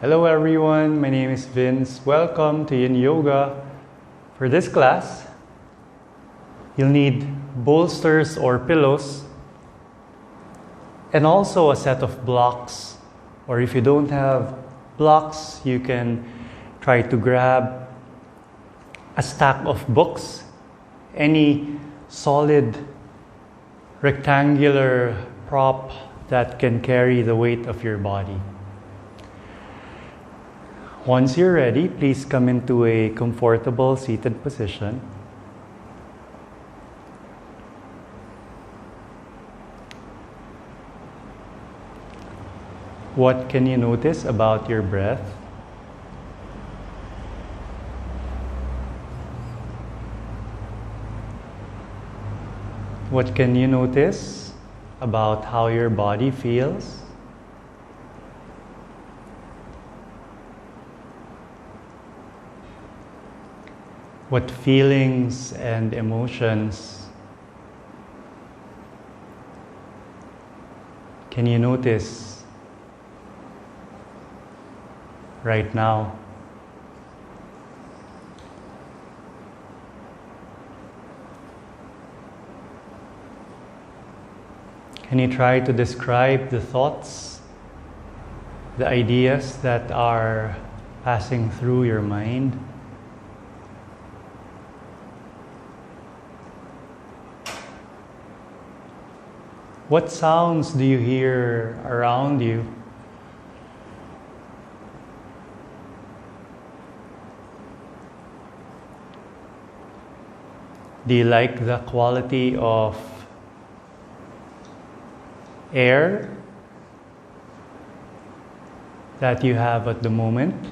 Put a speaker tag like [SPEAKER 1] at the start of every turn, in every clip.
[SPEAKER 1] Hello everyone, my name is Vince. Welcome to Yin Yoga. For this class, you'll need bolsters or pillows and also a set of blocks. Or if you don't have blocks, you can try to grab a stack of books, any solid rectangular prop that can carry the weight of your body. Once you're ready, please come into a comfortable seated position. What can you notice about your breath? What can you notice about how your body feels? What feelings and emotions can you notice right now? Can you try to describe the thoughts, the ideas that are passing through your mind? What sounds do you hear around you? Do you like the quality of air that you have at the moment?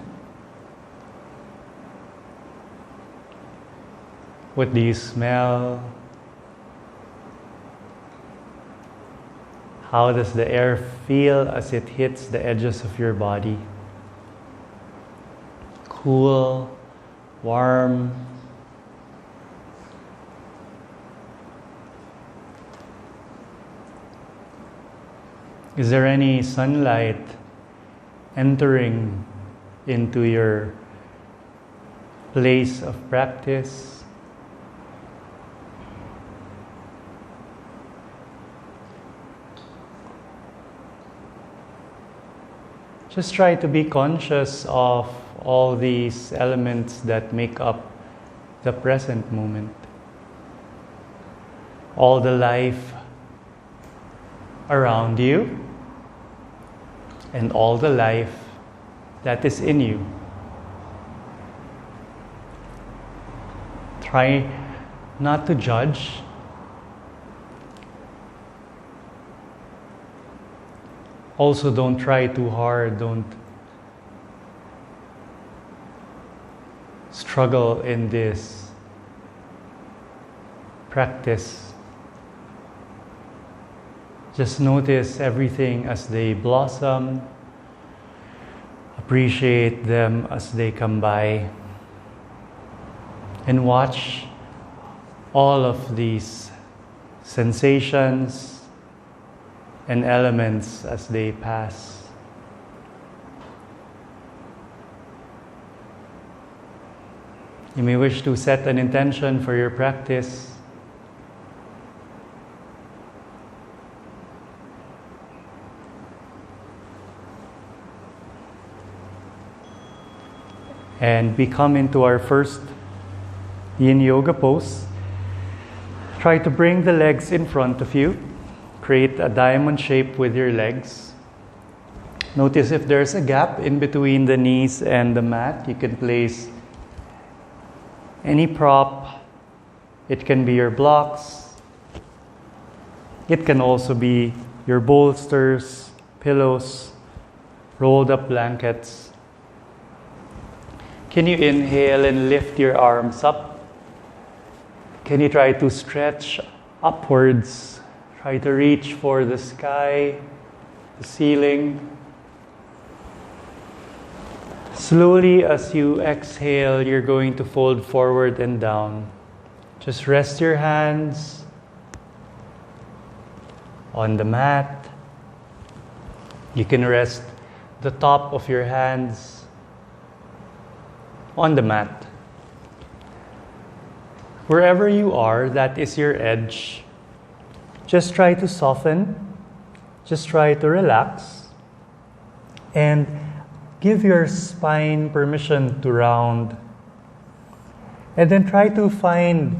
[SPEAKER 1] What do you smell? How does the air feel as it hits the edges of your body? Cool, warm. Is there any sunlight entering into your place of practice? Just try to be conscious of all these elements that make up the present moment. All the life around you and all the life that is in you. Try not to judge. Also, don't try too hard. Don't struggle in this practice. Just notice everything as they blossom. Appreciate them as they come by. And watch all of these sensations and elements as they pass. You may wish to set an intention for your practice. And we come into our first Yin Yoga pose. Try to bring the legs in front of you. Create a diamond shape with your legs. Notice if there's a gap in between the knees and the mat. You can place any prop. It can be your blocks. It can also be your bolsters, pillows, rolled up blankets. Can you inhale and lift your arms up? Can you try to stretch upwards? Try to reach for the sky, the ceiling. Slowly, as you exhale, you're going to fold forward and down. Just rest your hands on the mat. You can rest the top of your hands on the mat. Wherever you are, that is your edge. Just try to soften, just try to relax, and give your spine permission to round. And then try to find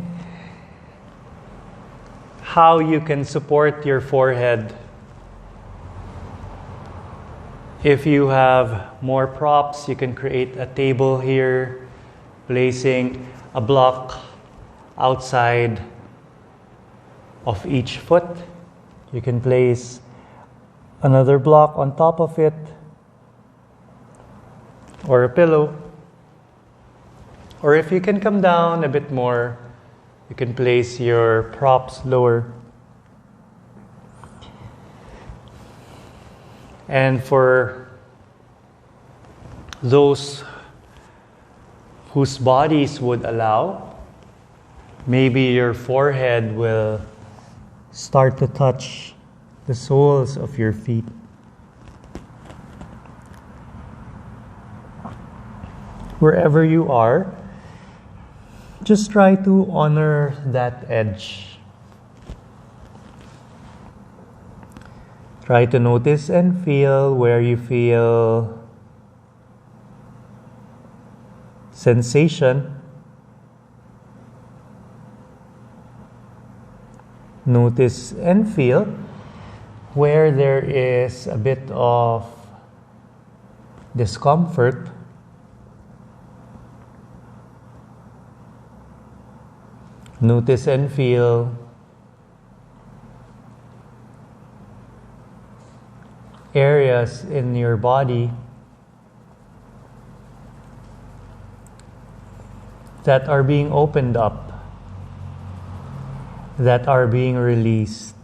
[SPEAKER 1] how you can support your forehead. If you have more props, you can create a table here, placing a block outside of each foot. You can place another block on top of it, or a pillow. Or if you can come down a bit more, you can place your props lower. And for those whose bodies would allow, maybe your forehead will start to touch the soles of your feet. Wherever you are, just try to honor that edge. Try to notice and feel where you feel sensation. Notice and feel where there is a bit of discomfort. Notice and feel areas in your body that are being opened up, that are being released.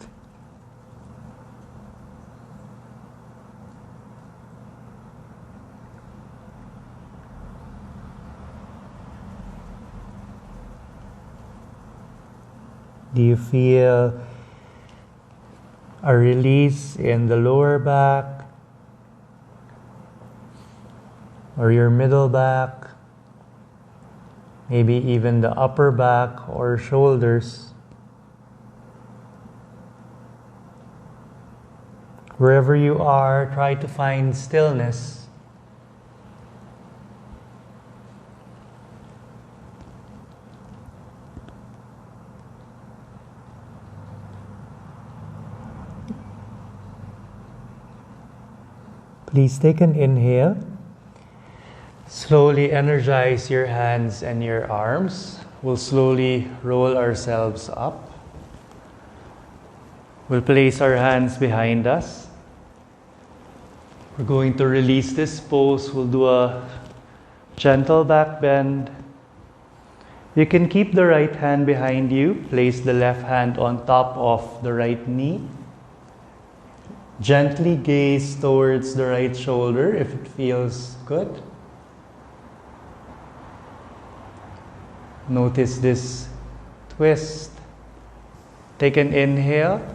[SPEAKER 1] Do you feel a release in the lower back or your middle back, maybe even the upper back or shoulders? Wherever you are, try to find stillness. Please take an inhale. Slowly energize your hands and your arms. We'll slowly roll ourselves up. We'll place our hands behind us. We're going to release this pose. We'll do a gentle back bend. You can keep the right hand behind you. Place the left hand on top of the right knee. Gently gaze towards the right shoulder if it feels good. Notice this twist. Take an inhale.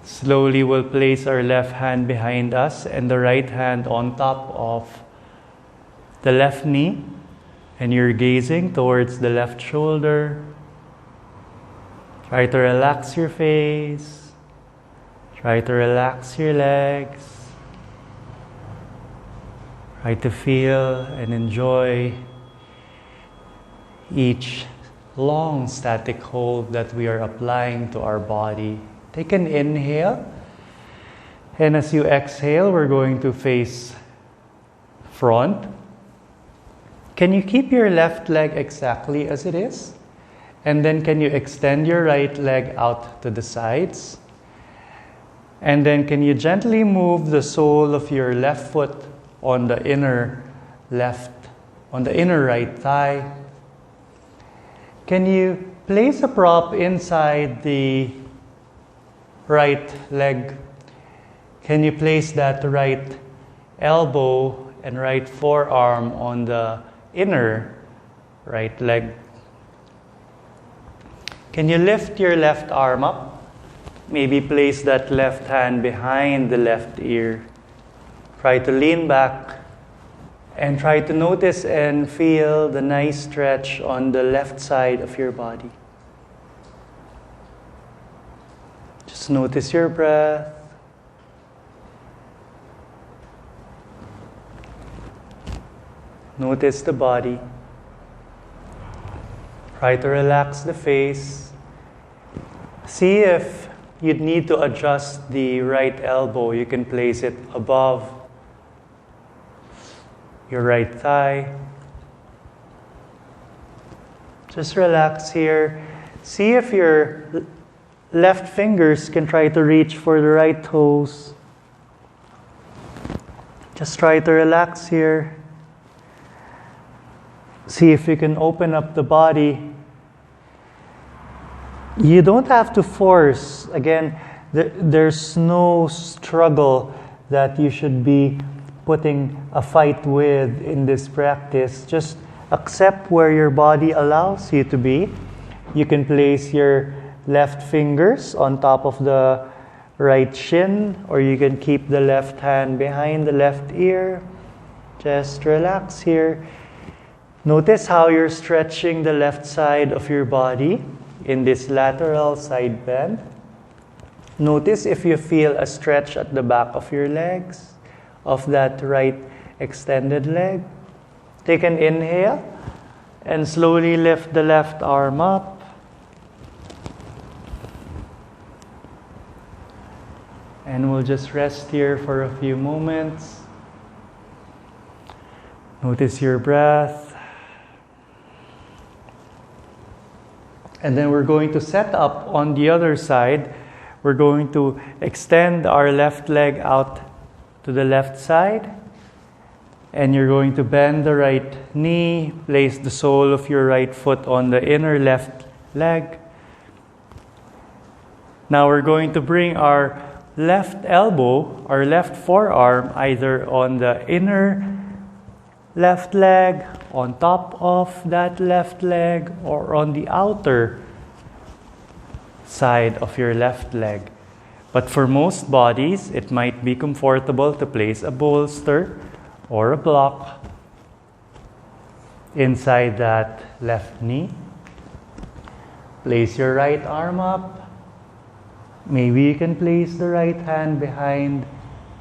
[SPEAKER 1] Slowly we'll place our left hand behind us and the right hand on top of the left knee. And you're gazing towards the left shoulder. Try to relax your face. Try to relax your legs. Try to feel and enjoy each long static hold that we are applying to our body. Take an inhale. And as you exhale, we're going to face front. Can you keep your left leg exactly as it is? And then can you extend your right leg out to the sides? And then can you gently move the sole of your left foot on the inner right thigh? Can you place a prop inside the right leg? Can you place that right elbow and right forearm on the inner right leg? Can you lift your left arm up? Maybe place that left hand behind the left ear. Try to lean back and try to notice and feel the nice stretch on the left side of your body. Just notice your breath. Notice the body. Try to relax the face. See if you'd need to adjust the right elbow. You can place it above your right thigh. Just relax here. See if your left fingers can try to reach for the right toes. Just try to relax here. See if you can open up the body. You don't have to force. Again, there's no struggle that you should be putting a fight with in this practice. Just accept where your body allows you to be. You can place your left fingers on top of the right shin, or you can keep the left hand behind the left ear. Just relax here. Notice how you're stretching the left side of your body in this lateral side bend. Notice if you feel a stretch at the back of your legs, of that right extended leg. Take an inhale and slowly lift the left arm up. And we'll just rest here for a few moments. Notice your breath. And then we're going to set up on the other side. We're going to extend our left leg out to the left side. And you're going to bend the right knee, place the sole of your right foot on the inner left leg. Now we're going to bring our left elbow, our left forearm, either on the inner left leg, on top of that left leg, or on the outer side of your left leg. But for most bodies, it might be comfortable to place a bolster or a block inside that left knee. Place your right arm up. Maybe you can place the right hand behind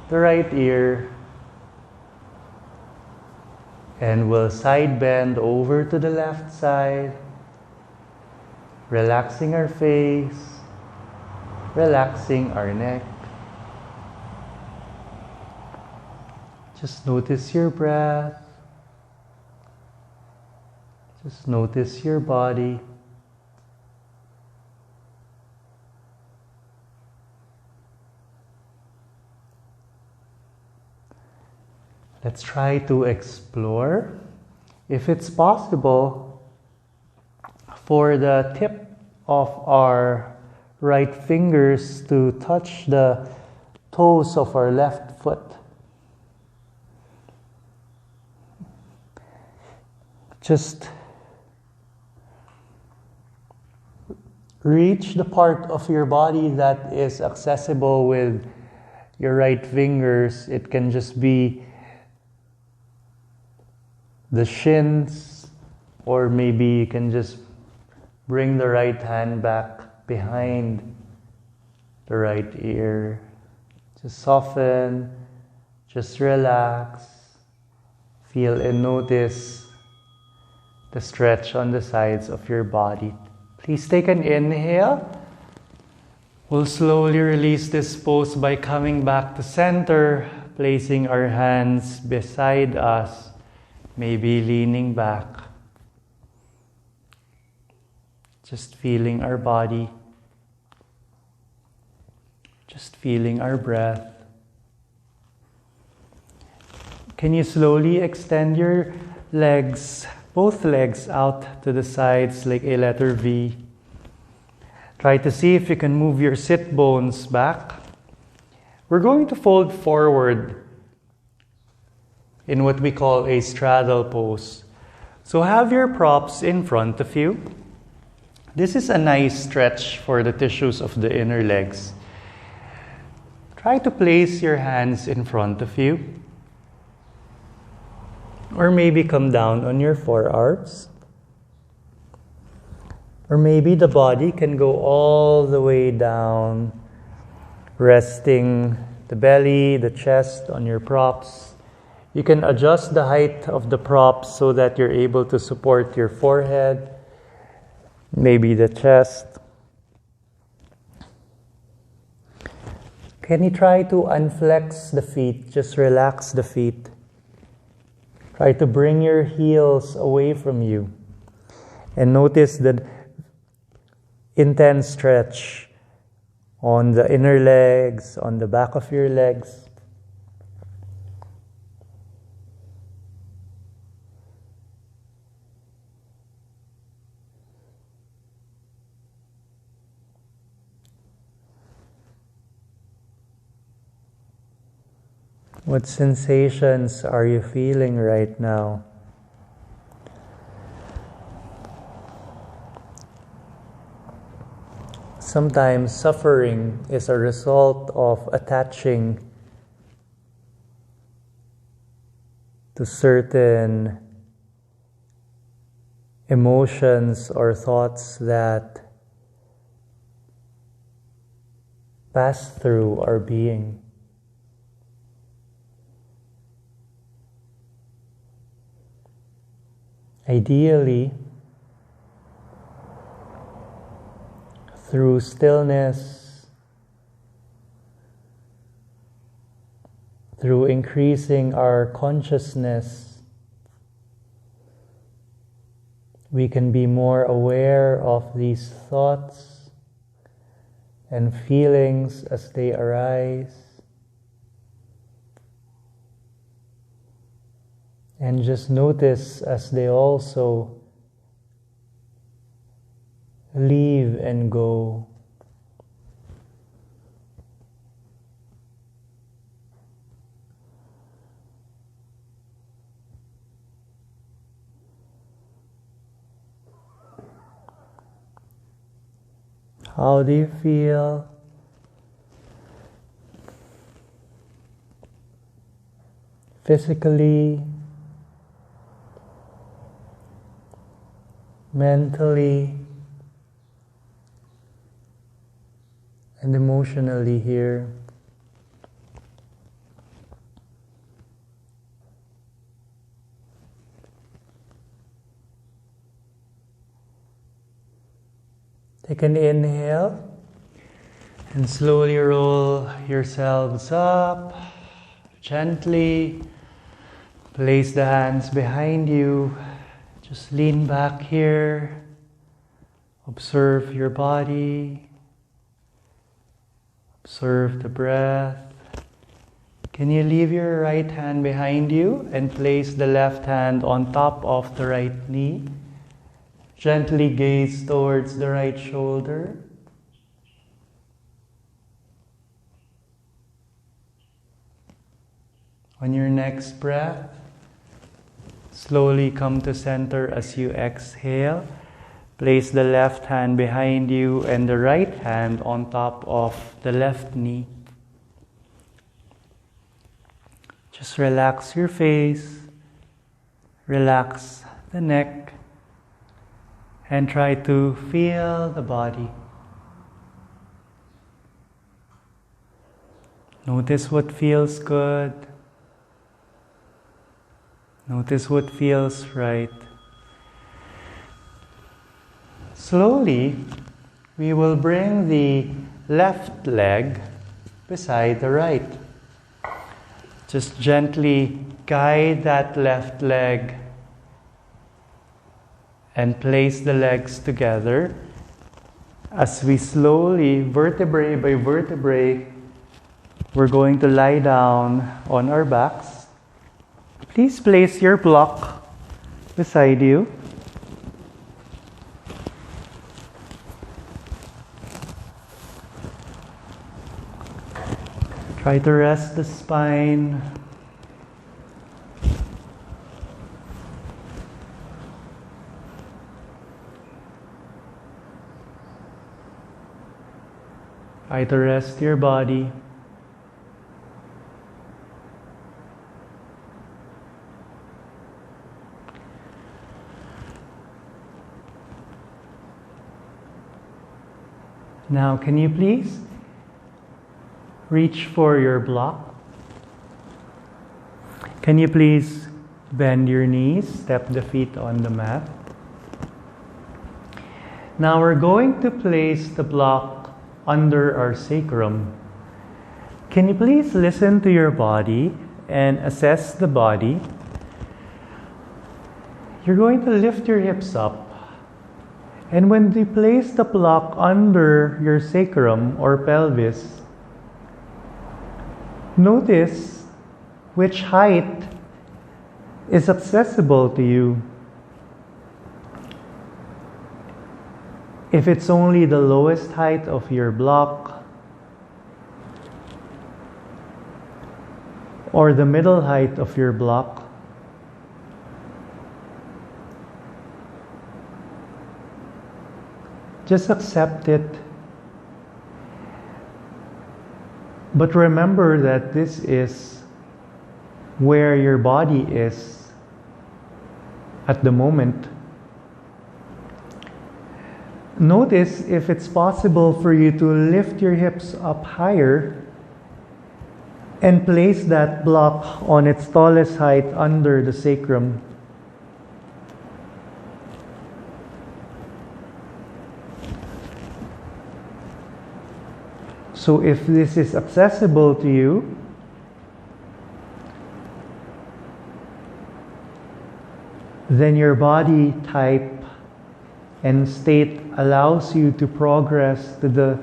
[SPEAKER 1] the right ear. And we'll side bend over to the left side, relaxing our face, relaxing our neck. Just notice your breath. Just notice your body. Let's try to explore, if it's possible, for the tip of our right fingers to touch the toes of our left foot. Just reach the part of your body that is accessible with your right fingers. It can just be the shins, or maybe you can just bring the right hand back behind the right ear. Just soften, just relax, feel and notice the stretch on the sides of your body. Please take an inhale. We'll slowly release this pose by coming back to center, placing our hands beside us. Maybe leaning back, just feeling our body, just feeling our breath. Can you slowly extend your legs, both legs out to the sides like a letter V? Try to see if you can move your sit bones back. We're going to fold forward in what we call a straddle pose. So have your props in front of you. This is a nice stretch for the tissues of the inner legs. Try to place your hands in front of you. Or maybe come down on your forearms. Or maybe the body can go all the way down, resting the belly, the chest on your props. You can adjust the height of the props so that you're able to support your forehead, maybe the chest. Can you try to unflex the feet? Just relax the feet. Try to bring your heels away from you. And notice the intense stretch on the inner legs, on the back of your legs. What sensations are you feeling right now? Sometimes suffering is a result of attaching to certain emotions or thoughts that pass through our being. Ideally, through stillness, through increasing our consciousness, we can be more aware of these thoughts and feelings as they arise. And just notice as they also leave and go. How do you feel? Physically, mentally, and emotionally here. Take an inhale and slowly roll yourselves up. Gently place the hands behind you. Just lean back here. Observe your body. Observe the breath. Can you leave your right hand behind you and place the left hand on top of the right knee? Gently gaze towards the right shoulder. On your next breath, slowly come to center as you exhale. Place the left hand behind you and the right hand on top of the left knee. Just relax your face, relax the neck, and try to feel the body. Notice what feels good. Notice what feels right. Slowly, we will bring the left leg beside the right. Just gently guide that left leg and place the legs together as we slowly, vertebrae by vertebrae, we're going to lie down on our backs. Please place your block beside you. Try to rest the spine. Try to rest your body. Now, can you please reach for your block? Can you please bend your knees, step the feet on the mat? Now we're going to place the block under our sacrum. Can you please listen to your body and assess the body? You're going to lift your hips up. And when you place the block under your sacrum or pelvis, notice which height is accessible to you. If it's only the lowest height of your block, or the middle height of your block, just accept it. But remember that this is where your body is at the moment. Notice if it's possible for you to lift your hips up higher and place that block on its tallest height under the sacrum. So if this is accessible to you, then your body type and state allows you to progress to the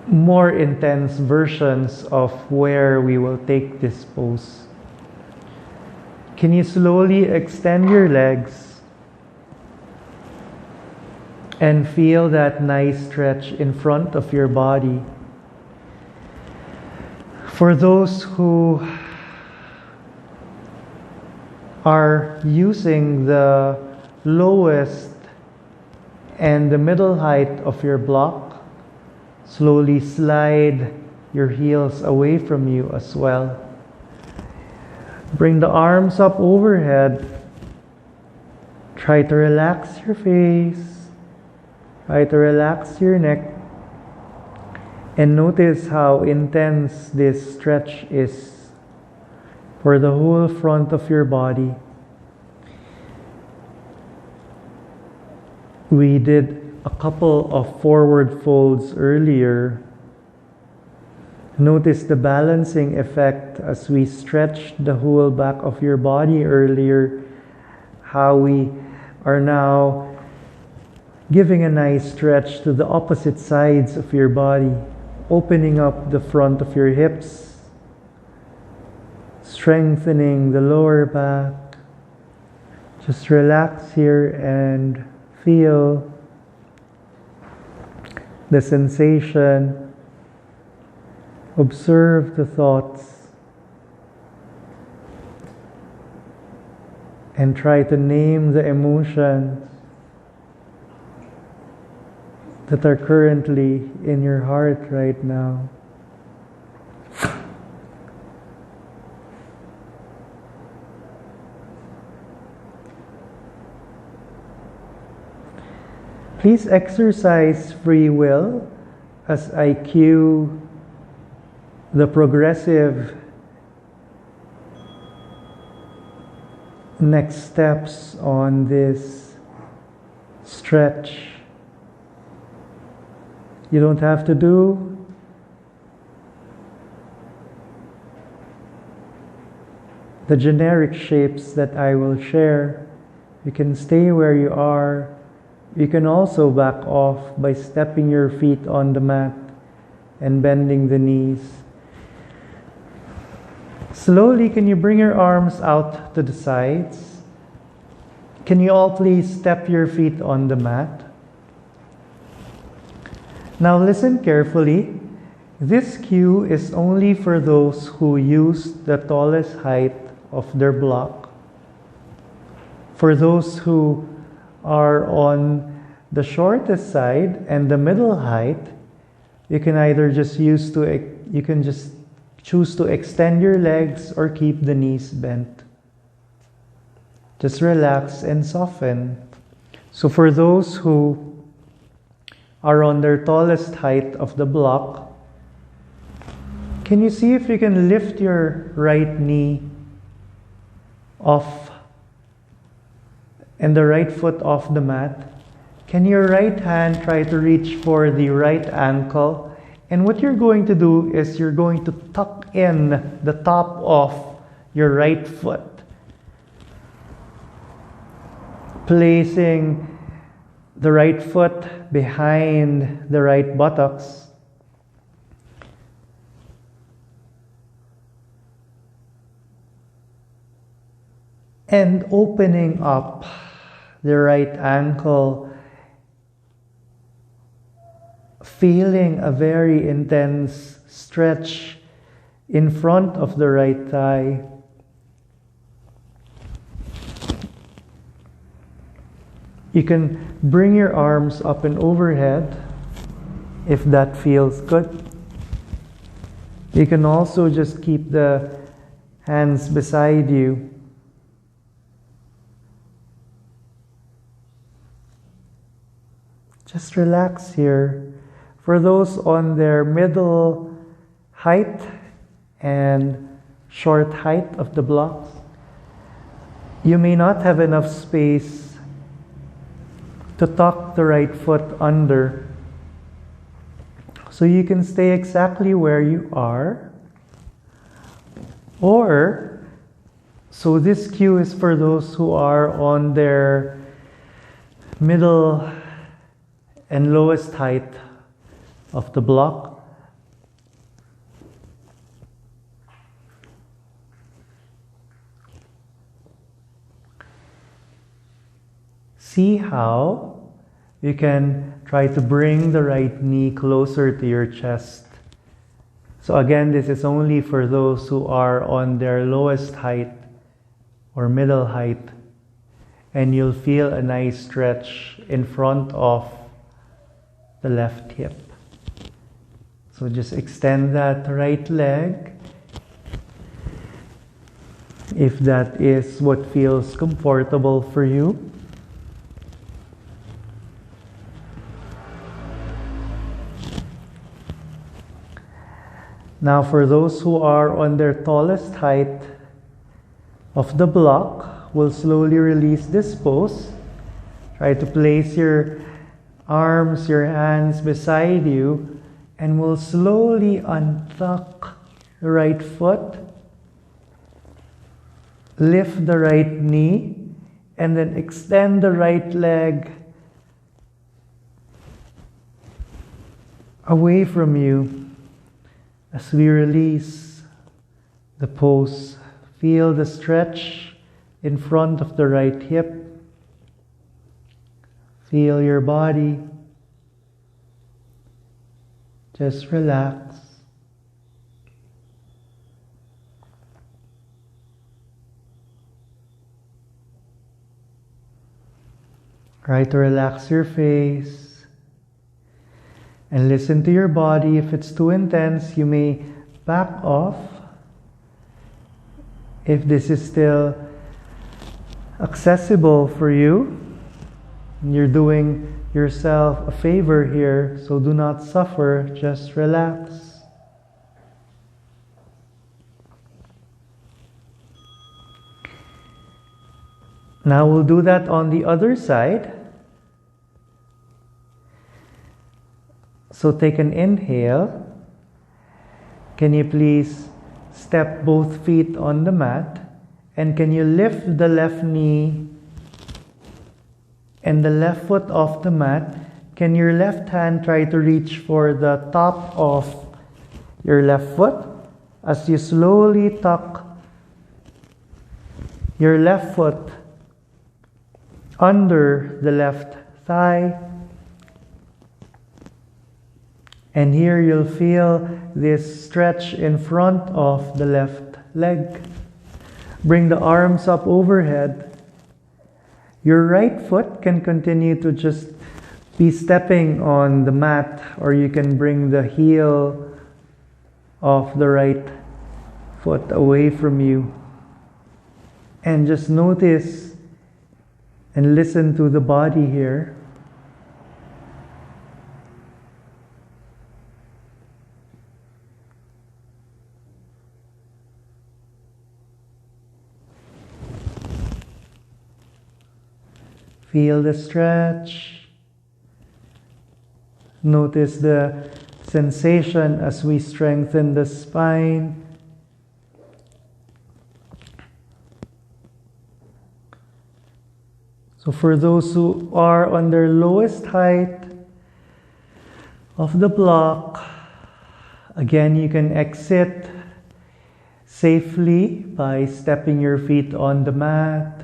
[SPEAKER 1] more intense versions of where we will take this pose. Can you slowly extend your legs and feel that nice stretch in front of your body? For those who are using the lowest and the middle height of your block, slowly slide your heels away from you as well. Bring the arms up overhead. Try to relax your face. Try to relax your neck. And notice how intense this stretch is for the whole front of your body. We did a couple of forward folds earlier. Notice the balancing effect as we stretched the whole back of your body earlier, how we are now giving a nice stretch to the opposite sides of your body, opening up the front of your hips, strengthening the lower back. Just relax here and feel the sensation. Observe the thoughts and try to name the emotions that are currently in your heart right now. Please exercise free will as I cue the progressive next steps on this stretch. You don't have to do the generic shapes that I will share. You can stay where you are. You can also back off by stepping your feet on the mat and bending the knees. Slowly, can you bring your arms out to the sides? Can you all please step your feet on the mat? Now listen carefully. This cue is only for those who use the tallest height of their block. For those who are on the shortest side and the middle height, you can either just choose to extend your legs or keep the knees bent. Just relax and soften. So for those who are on their tallest height of the block, can you see if you can lift your right knee off and the right foot off the mat? Can your right hand try to reach for the right ankle? And what you're going to do is you're going to tuck in the top of your right foot, placing the right foot behind the right buttocks. And opening up the right ankle, feeling a very intense stretch in front of the right thigh. You can bring your arms up and overhead if that feels good. You can also just keep the hands beside you. Just relax here. For those on their middle height and short height of the blocks, you may not have enough space to tuck the right foot under. So you can stay exactly where you are. Or, so this cue is for those who are on their middle and lowest height of the block. See how you can try to bring the right knee closer to your chest. So again, this is only for those who are on their lowest height or middle height, and you'll feel a nice stretch in front of the left hip. So just extend that right leg if that is what feels comfortable for you. Now for those who are on their tallest height of the block, we'll slowly release this pose. Try to place your arms, your hands beside you, and we'll slowly untuck the right foot, lift the right knee, and then extend the right leg away from you. As we release the pose, feel the stretch in front of the right hip. Feel your body. Just relax. Try to relax your face. And listen to your body. If it's too intense, you may back off. If this is still accessible for you, you're doing yourself a favor here, so do not suffer, just relax. Now we'll do that on the other side. So take an inhale. Can you please step both feet on the mat? And can you lift the left knee and the left foot off the mat? Can your left hand try to reach for the top of your left foot as you slowly tuck your left foot under the left thigh? And here you'll feel this stretch in front of the left leg. Bring the arms up overhead. Your right foot can continue to just be stepping on the mat, or you can bring the heel of the right foot away from you. And just notice And listen to the body here. Feel the stretch. Notice the sensation as we strengthen the spine. So for those who are on their lowest height of the block, again, you can exit safely by stepping your feet on the mat.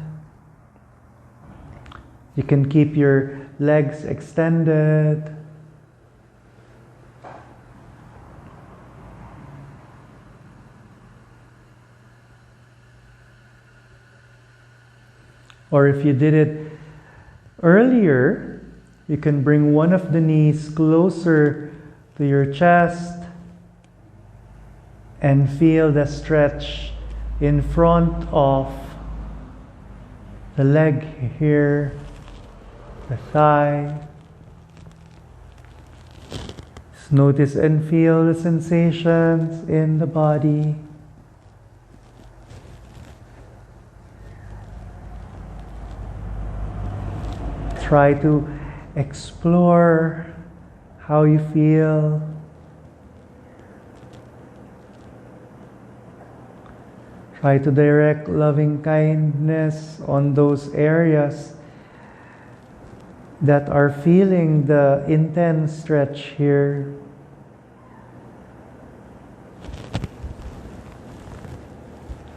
[SPEAKER 1] You can keep your legs extended. Or if you did it earlier, you can bring one of the knees closer to your chest and feel the stretch in front of the leg here, the thigh. Just notice and feel the sensations in the body. Try to explore how you feel. Try to direct loving kindness on those areas that are feeling the intense stretch here.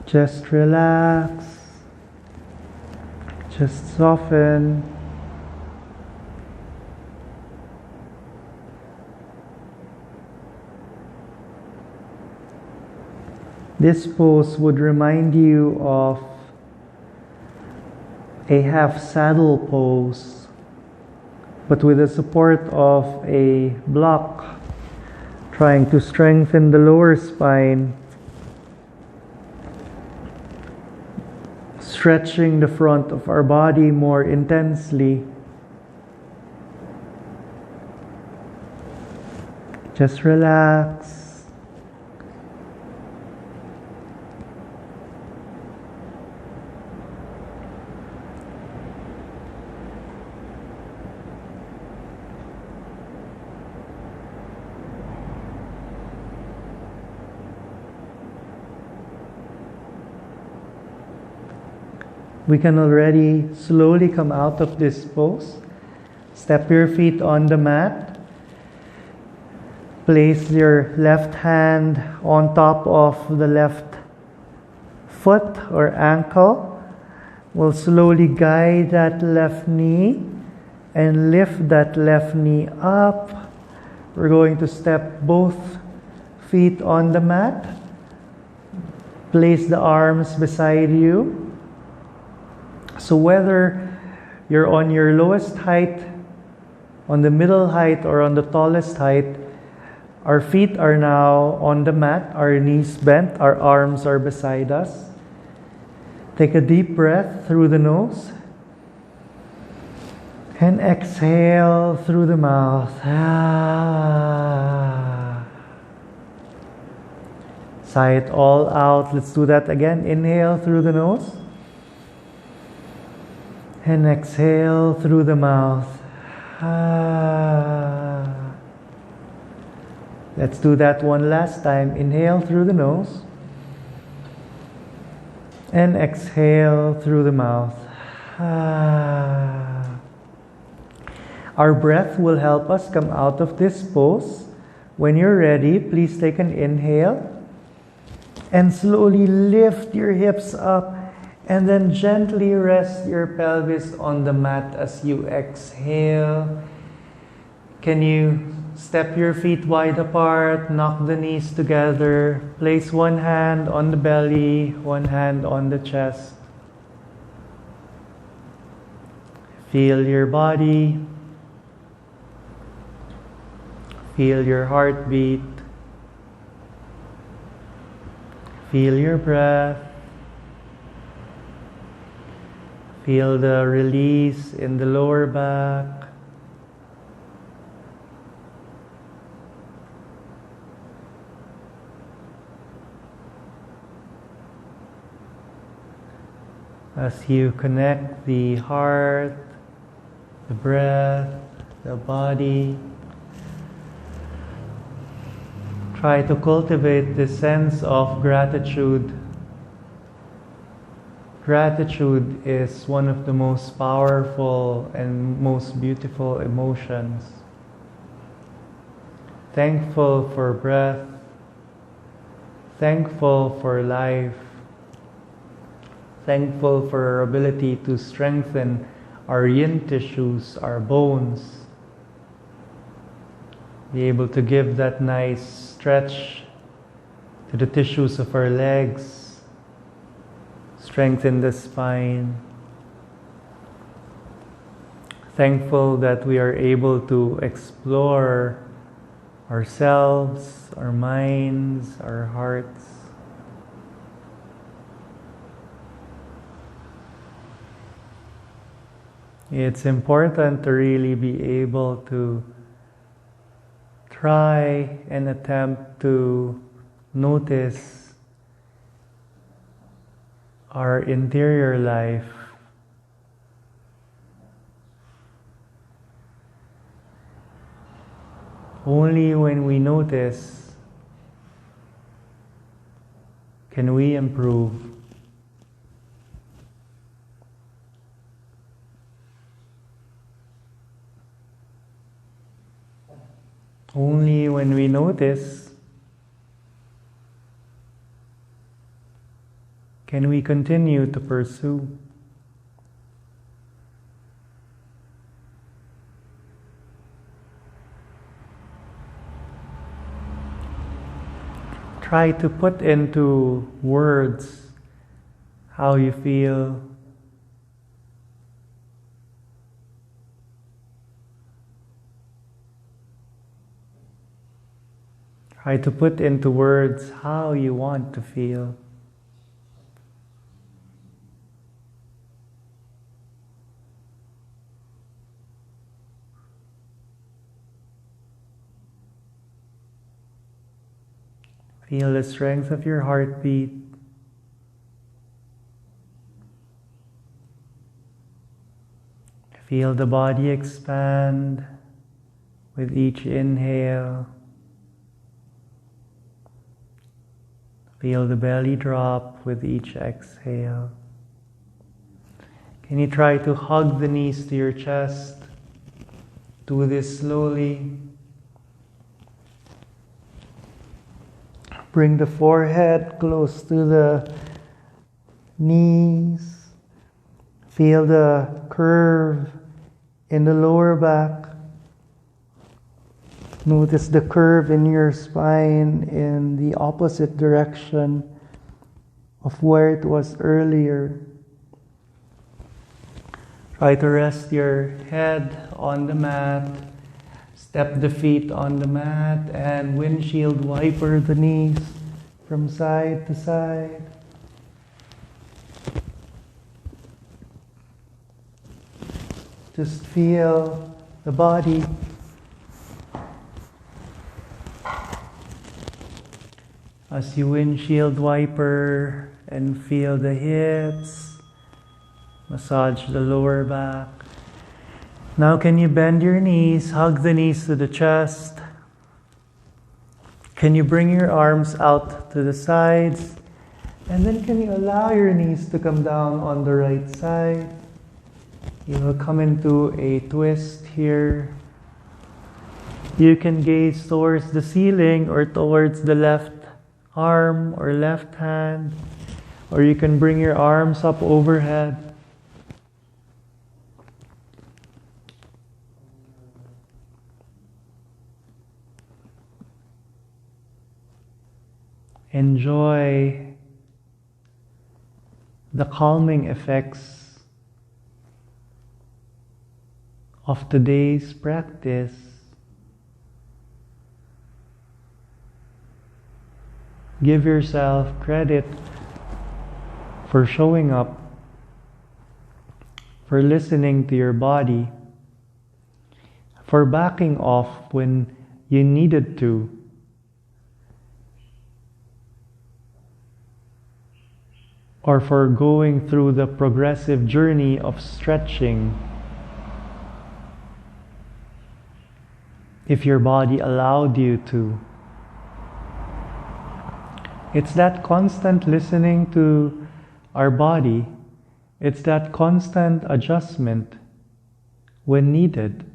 [SPEAKER 1] Just relax. Just soften. This pose would remind you of a half saddle pose, but with the support of a block, trying to strengthen the lower spine, stretching the front of our body more intensely. Just relax. We can already slowly come out of this pose. Step your feet on the mat. Place your left hand on top of the left foot or ankle. We'll slowly guide that left knee and lift that left knee up. We're going to step both feet on the mat. Place the arms beside you. So whether you're on your lowest height, on the middle height, or on the tallest height, our feet are now on the mat, our knees bent, our arms are beside us. Take a deep breath through the nose and exhale through the mouth. Sigh it all out. Let's do that again. Inhale through the nose. And exhale through the mouth. Let's do that one last time. Inhale through the nose. And exhale through the mouth. Our breath will help us come out of this pose. When you're ready, please take an inhale. And slowly lift your hips up. And then gently rest your pelvis on the mat as you exhale. Can you step your feet wide apart, knock the knees together, place one hand on the belly, one hand on the chest. Feel your body. Feel your heartbeat. Feel your breath. Feel the release in the lower back. As you connect the heart, the breath, the body, try to cultivate this sense of gratitude. Gratitude is one of the most powerful and most beautiful emotions. Thankful for breath, thankful for life, thankful for our ability to strengthen our yin tissues, our bones, be able to give that nice stretch to the tissues of our legs, strengthen the spine. Thankful that we are able to explore ourselves, our minds, our hearts. It's important to really be able to try and attempt to notice our interior life. Only when we notice can we improve. Only when we notice can we continue to pursue. Try to put into words how you feel. Try to put into words how you want to feel. Feel the strength of your heartbeat. Feel the body expand with each inhale. Feel the belly drop with each exhale. Can you try to hug the knees to your chest? Do this slowly. Bring the forehead close to the knees. Feel the curve in the lower back. Notice the curve in your spine in the opposite direction of where it was earlier. Try to rest your head on the mat. Step the feet on the mat and windshield wiper the knees from side to side. Just feel the body. As you windshield wiper and feel the hips, massage the lower back. Now can you bend your knees, hug the knees to the chest. Can you bring your arms out to the sides? And then can you allow your knees to come down on the right side? You will come into a twist here. You can gaze towards the ceiling or towards the left arm or left hand, or you can bring your arms up overhead. Enjoy the calming effects of today's practice. Give yourself credit for showing up for listening to your body, for backing off when you needed to, or for going through the progressive journey of stretching. If your body allowed you to. It's that constant listening to our body. It's that constant adjustment when needed.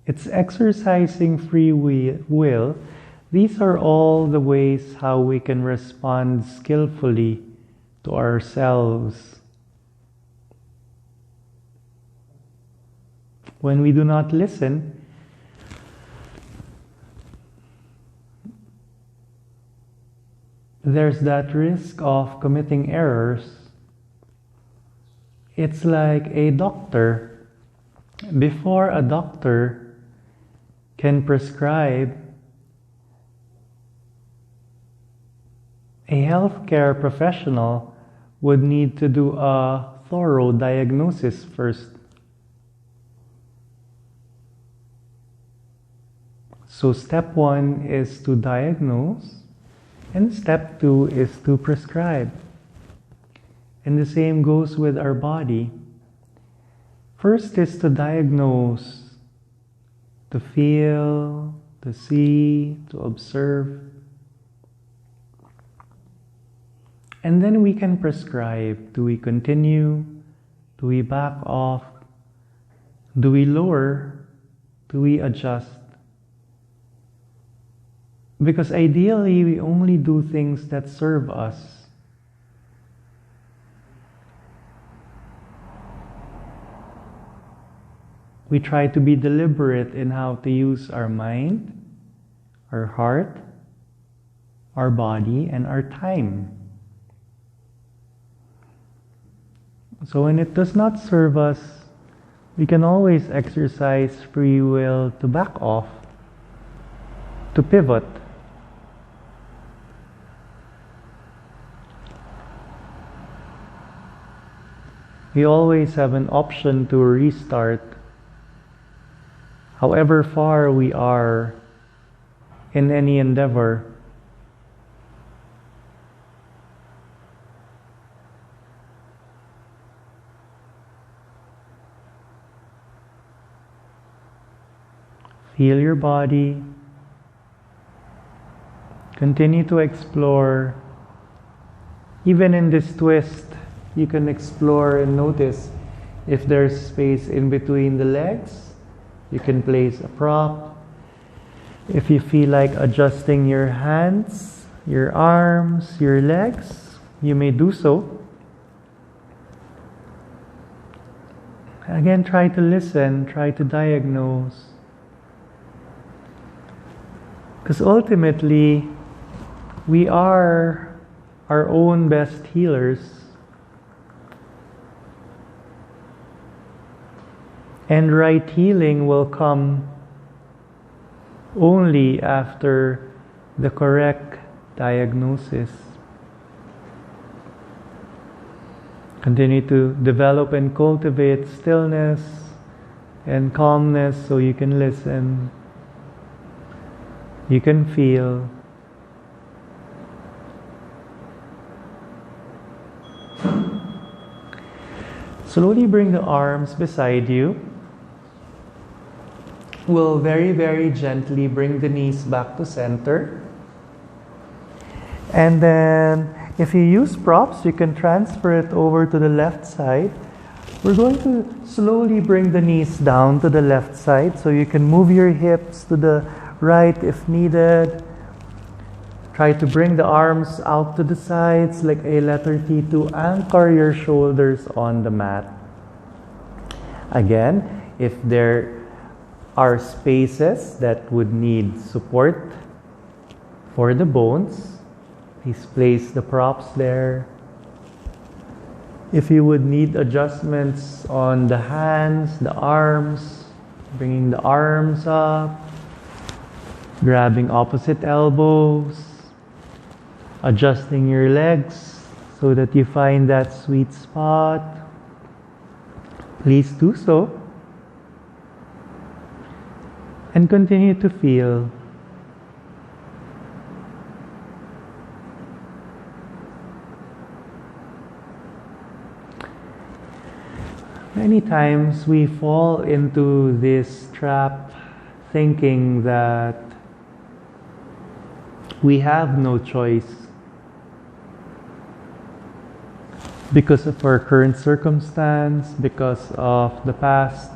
[SPEAKER 1] It's exercising free will. These are all the ways how we can respond skillfully to ourselves. When we do not listen, there's that risk of committing errors. It's like a doctor. Before a doctor can prescribe, a healthcare professional would need to do a thorough diagnosis first. So step 1 is to diagnose, and step 2 is to prescribe. And the same goes with our body. First is to diagnose, to feel, to see, to observe. And then we can prescribe. Do we continue? Do we back off? Do we lower? Do we adjust? Because ideally, we only do things that serve us. We try to be deliberate in how to use our mind, our heart, our body, and our time. So when it does not serve us, we can always exercise free will to back off, to pivot. We always have an option to restart, however far we are in any endeavor. Feel your body. Continue to explore. Even in this twist, you can explore and notice if there's space in between the legs. You can place a prop. If you feel like adjusting your hands, your arms, your legs, you may do so. Again, try to listen, try to diagnose. Because ultimately, we are our own best healers. And right healing will come only after the correct diagnosis. Continue to develop and cultivate stillness and calmness so you can listen, you can feel. Slowly bring the arms beside you. We'll very, very gently bring the knees back to center. And then, if you use props, you can transfer it over to the left side. We're going to slowly bring the knees down to the left side, so you can move your hips to the right if needed. Try to bring the arms out to the sides like a letter T to anchor your shoulders on the mat. Again, if there are spaces that would need support for the bones, please place the props there. If you would need adjustments on the hands, the arms, bringing the arms up, grabbing opposite elbows, adjusting your legs so that you find that sweet spot. Please do so. And continue to feel. Many times we fall into this trap thinking that we have no choice because of our current circumstance, because of the past.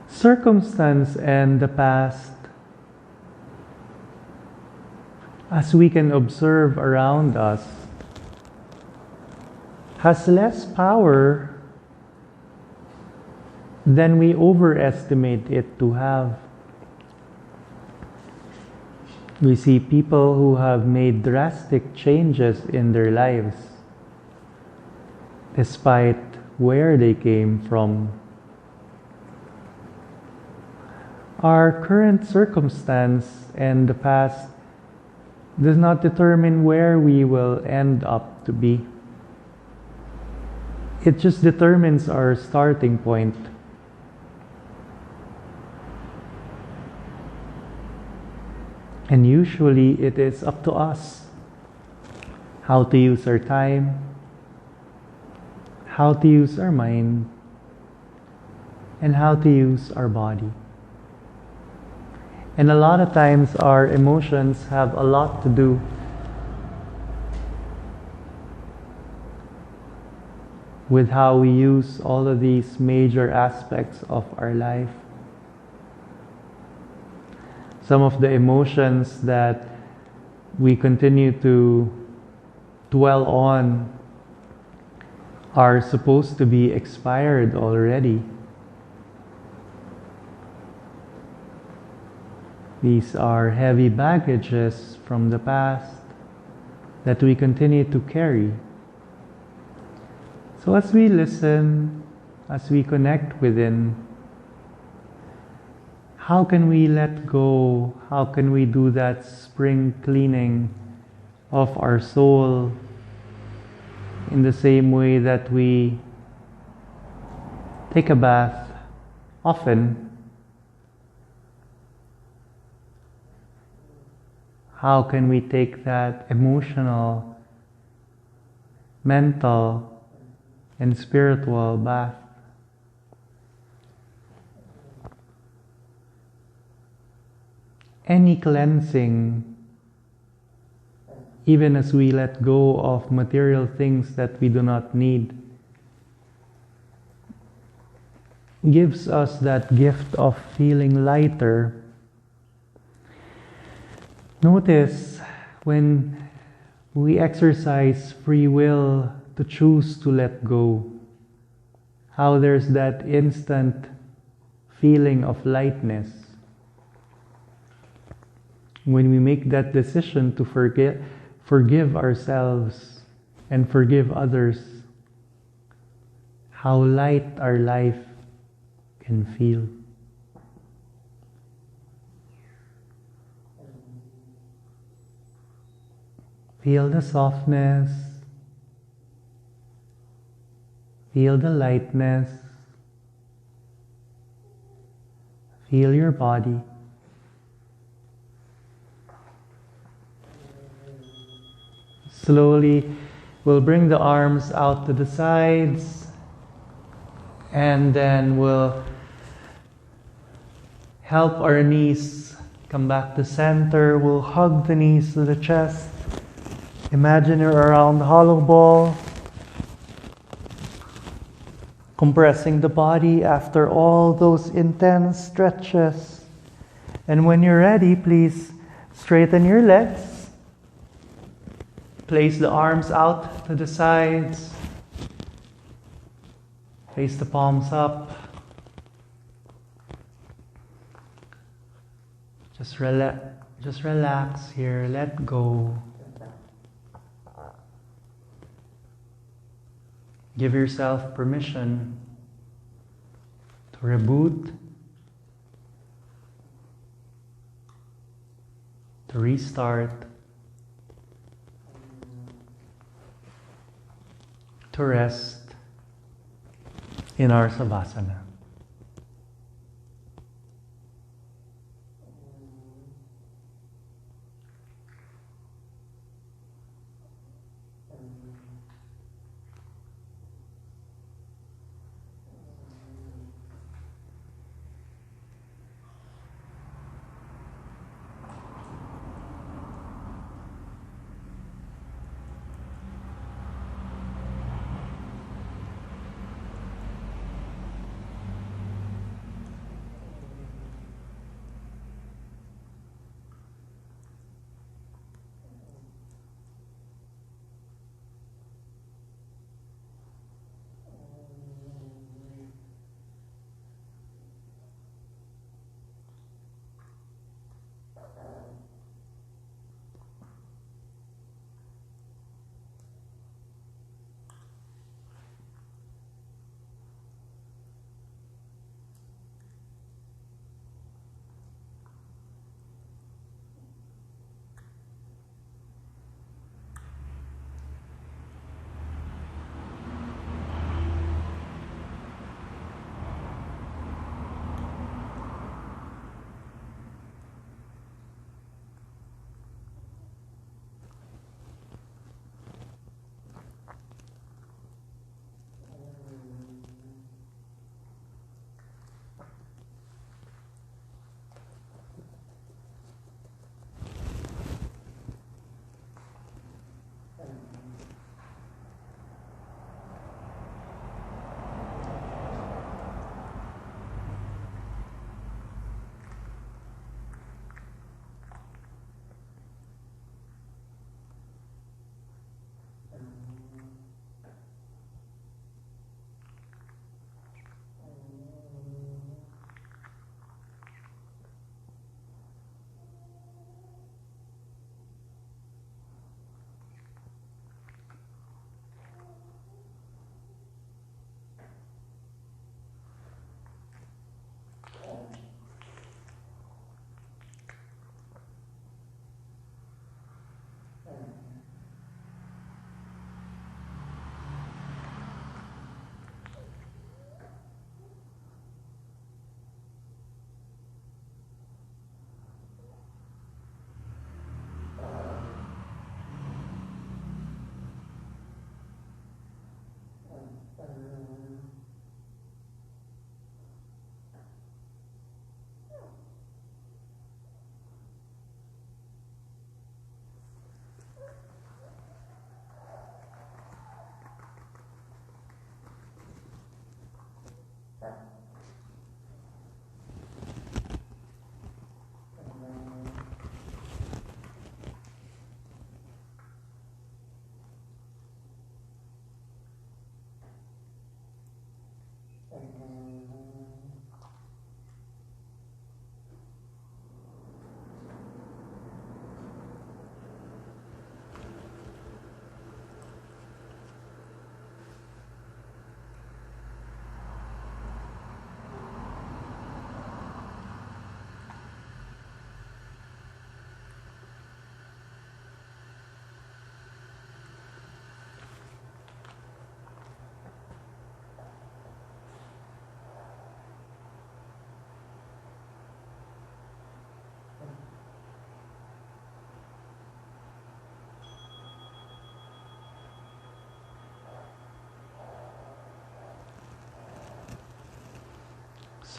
[SPEAKER 1] Circumstance and the past, as we can observe around us, has less power than we overestimate it to have. We see people who have made drastic changes in their lives despite where they came from. Our current circumstance and the past does not determine where we will end up to be. It just determines our starting point. And usually it is up to us how to use our time, how to use our mind, and how to use our body. And a lot of times our emotions have a lot to do with how we use all of these major aspects of our life. Some of the emotions that we continue to dwell on are supposed to be expired already. These are heavy baggages from the past that we continue to carry. So as we listen, as we connect within, how can we let go? How can we do that spring cleaning of our soul in the same way that we take a bath often? How can we take that emotional, mental, and spiritual bath? Any cleansing, even as we let go of material things that we do not need, gives us that gift of feeling lighter. Notice when we exercise free will to choose to let go, how there's that instant feeling of lightness. When we make that decision to forgive ourselves and forgive others, how light our life can feel. Feel the softness, feel the lightness, feel your body. Slowly, we'll bring the arms out to the sides, and then we'll help our knees come back to center. We'll hug the knees to the chest. Imagine you're around the hollow ball, compressing the body after all those intense stretches. And when you're ready, please straighten your legs. Place the arms out to the sides. Place the palms up. Just relax here. Let go. Give yourself permission to reboot, to restart. to rest in our Savasana.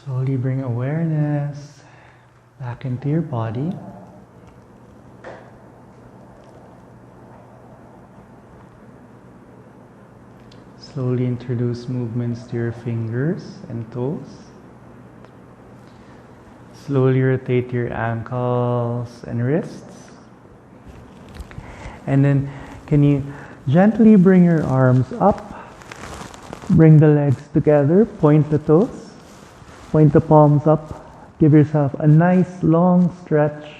[SPEAKER 1] Slowly bring awareness back into your body. Slowly introduce movements to your fingers and toes. Slowly rotate your ankles and wrists. And then can you gently bring your arms up, bring the legs together, point the toes. Point the palms up, give yourself a nice long stretch.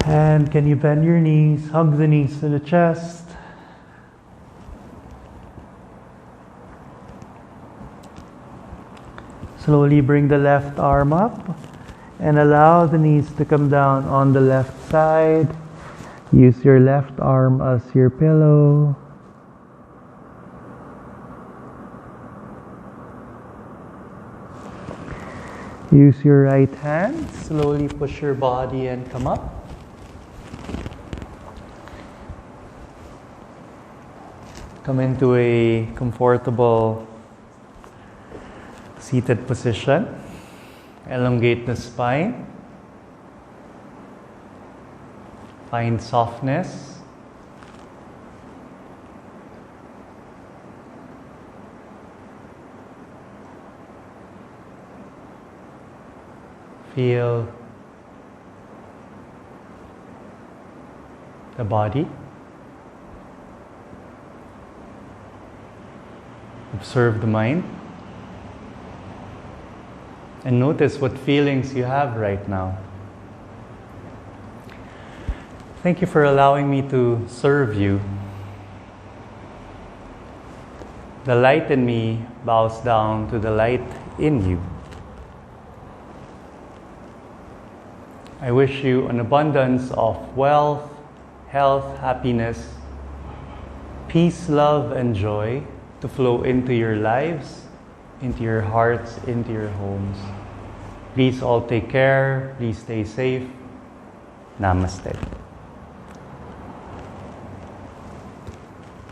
[SPEAKER 1] And can you bend your knees, hug the knees to the chest. Slowly bring the left arm up and allow the knees to come down on the left side. Use your left arm as your pillow. Use your right hand. Slowly push your body and come up. Come into a comfortable seated position. Elongate the spine. Find softness. Feel the body. Observe the mind. And notice what feelings you have right now. Thank you for allowing me to serve you. The light in me bows down to the light in you. I wish you an abundance of wealth, health, happiness, peace, love, and joy to flow into your lives, into your hearts, into your homes. Please all take care. Please stay safe. Namaste.